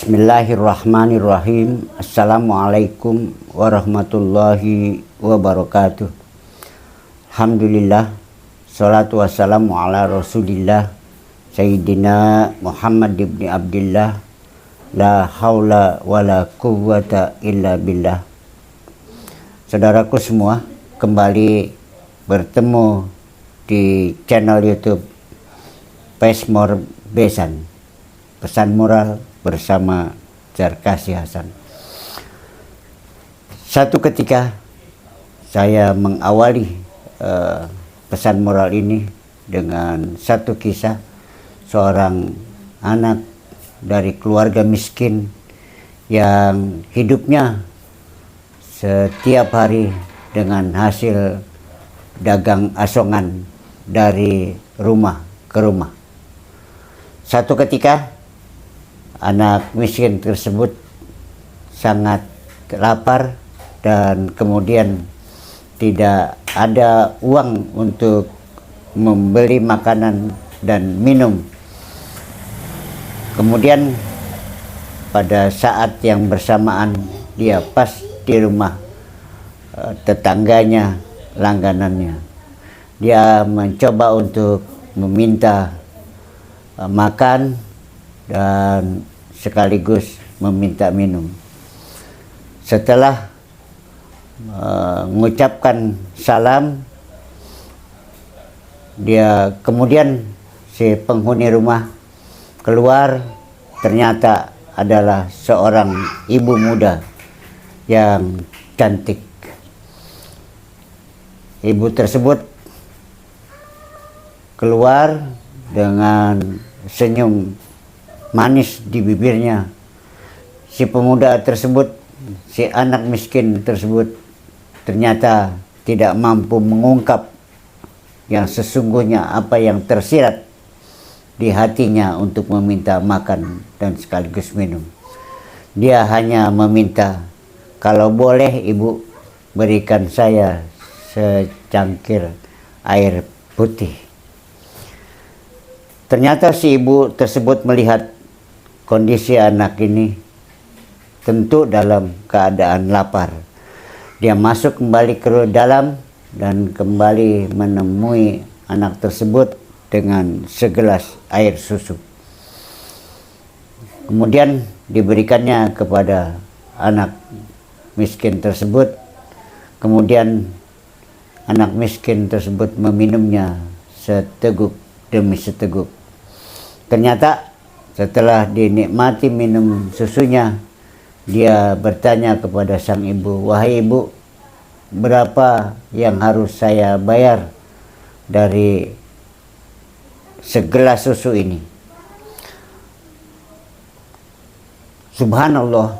Bismillahirrahmanirrahim. Assalamualaikum warahmatullahi wabarakatuh. Alhamdulillah, salatu wassalamu ala rasulillah Sayyidina Muhammad ibn Abdillah. La haula wa la quwwata illa billah. Saudaraku semua, kembali bertemu di channel YouTube Pesmor Besan, pesan moral bersama Zarkasi Hasan. Satu ketika saya mengawali pesan moral ini dengan satu kisah seorang anak dari keluarga miskin yang hidupnya setiap hari dengan hasil dagang asongan dari rumah ke rumah. Satu ketika anak miskin tersebut sangat lapar dan kemudian tidak ada uang untuk membeli makanan dan minum. Kemudian pada saat yang bersamaan dia pas di rumah tetangganya, langganannya, dia mencoba untuk meminta makan dan sekaligus meminta minum. Setelah mengucapkan salam, dia kemudian si penghuni rumah keluar, ternyata adalah seorang ibu muda yang cantik. Ibu tersebut keluar dengan senyum manis di bibirnya. Si pemuda tersebut, si anak miskin tersebut ternyata tidak mampu mengungkap yang sesungguhnya apa yang tersirat di hatinya untuk meminta makan dan sekaligus minum. Dia hanya meminta, kalau boleh ibu berikan saya secangkir air putih. Ternyata si ibu tersebut melihat kondisi anak ini tentu dalam keadaan lapar. Dia masuk kembali ke dalam dan kembali menemui anak tersebut dengan segelas air susu. Kemudian diberikannya kepada anak miskin tersebut. Kemudian anak miskin tersebut meminumnya seteguk demi seteguk. Ternyata setelah dinikmati minum susunya, dia bertanya kepada sang ibu, "Wahai ibu, berapa yang harus saya bayar dari segelas susu ini?" Subhanallah,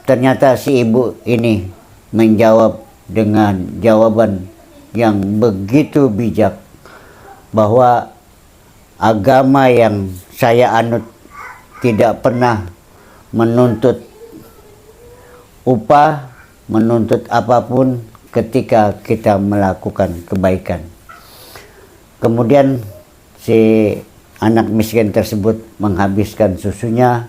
ternyata si ibu ini menjawab dengan jawaban yang begitu bijak, bahwa agama yang saya anut tidak pernah menuntut upah, menuntut apapun ketika kita melakukan kebaikan. Kemudian si anak miskin tersebut menghabiskan susunya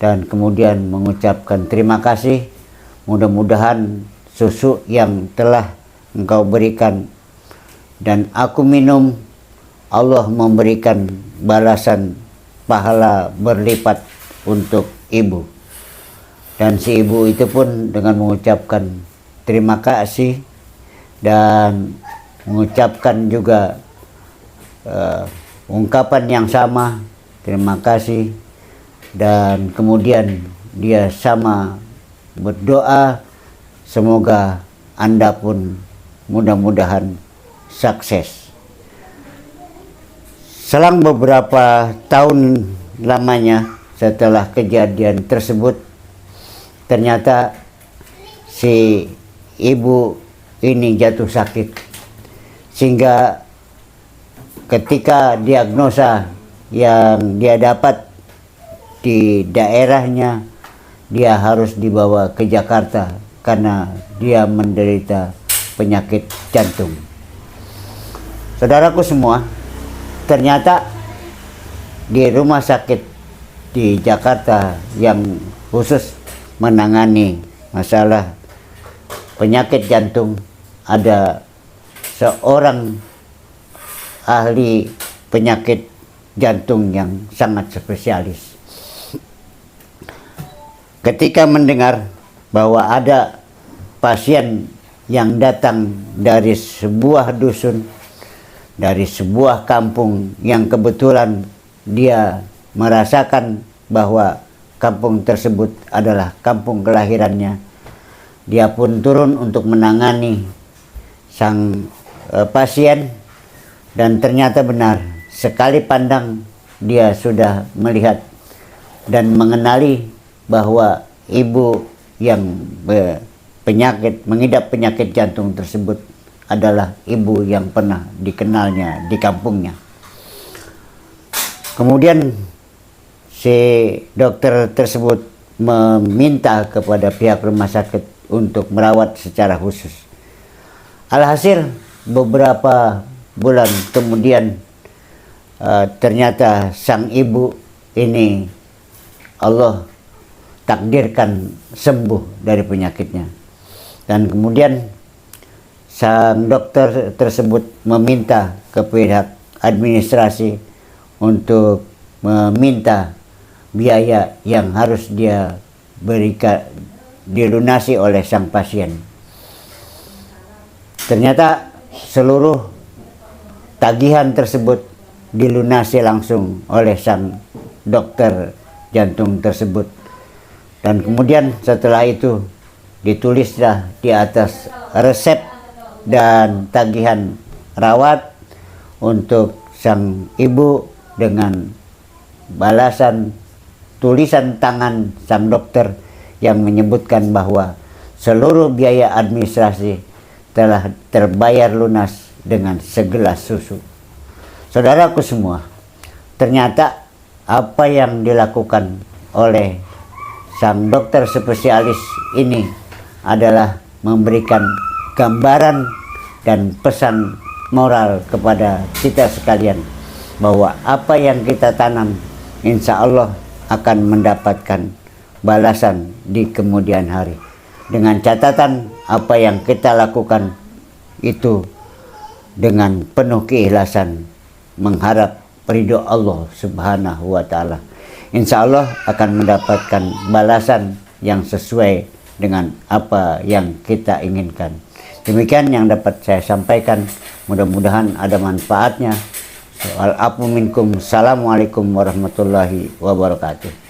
dan kemudian mengucapkan terima kasih. Mudah-mudahan susu yang telah engkau berikan dan aku minum, Allah memberikan balasan pahala berlipat untuk ibu. Dan si ibu itu pun dengan mengucapkan terima kasih dan mengucapkan juga ungkapan yang sama, terima kasih, dan kemudian dia sama berdoa, semoga Anda pun mudah-mudahan sukses. Selang beberapa tahun lamanya setelah kejadian tersebut, ternyata si ibu ini jatuh sakit, sehingga ketika diagnosa yang dia dapat di daerahnya, dia harus dibawa ke Jakarta karena dia menderita penyakit jantung. Saudaraku semua, ternyata di rumah sakit di Jakarta yang khusus menangani masalah penyakit jantung, ada seorang ahli penyakit jantung yang sangat spesialis. Ketika mendengar bahwa ada pasien yang datang dari sebuah dusun, dari sebuah kampung yang kebetulan dia merasakan bahwa kampung tersebut adalah kampung kelahirannya, dia pun turun untuk menangani sang pasien, dan ternyata benar, sekali pandang dia sudah melihat dan mengenali bahwa ibu yang mengidap penyakit jantung tersebut adalah ibu yang pernah dikenalnya di kampungnya. Kemudian si dokter tersebut meminta kepada pihak rumah sakit untuk merawat secara khusus. Alhasil beberapa bulan kemudian ternyata sang ibu ini Allah takdirkan sembuh dari penyakitnya. Dan kemudian sang dokter tersebut meminta ke pihak administrasi untuk meminta biaya yang harus dia berikan dilunasi oleh sang pasien. Ternyata seluruh tagihan tersebut dilunasi langsung oleh sang dokter jantung tersebut. Dan kemudian setelah itu ditulislah di atas resep dan tagihan rawat untuk sang ibu dengan balasan tulisan tangan sang dokter yang menyebutkan bahwa seluruh biaya administrasi telah terbayar lunas dengan segelas susu. Saudaraku semua, ternyata apa yang dilakukan oleh sang dokter spesialis ini adalah memberikan gambaran dan pesan moral kepada kita sekalian bahwa apa yang kita tanam insya Allah akan mendapatkan balasan di kemudian hari, dengan catatan apa yang kita lakukan itu dengan penuh keikhlasan mengharap ridho Allah Subhanahu wa Ta'ala. Insya Allah akan mendapatkan balasan yang sesuai dengan apa yang kita inginkan. Demikian yang dapat saya sampaikan, mudah-mudahan ada manfaatnya. Assalamualaikum warahmatullahi wabarakatuh.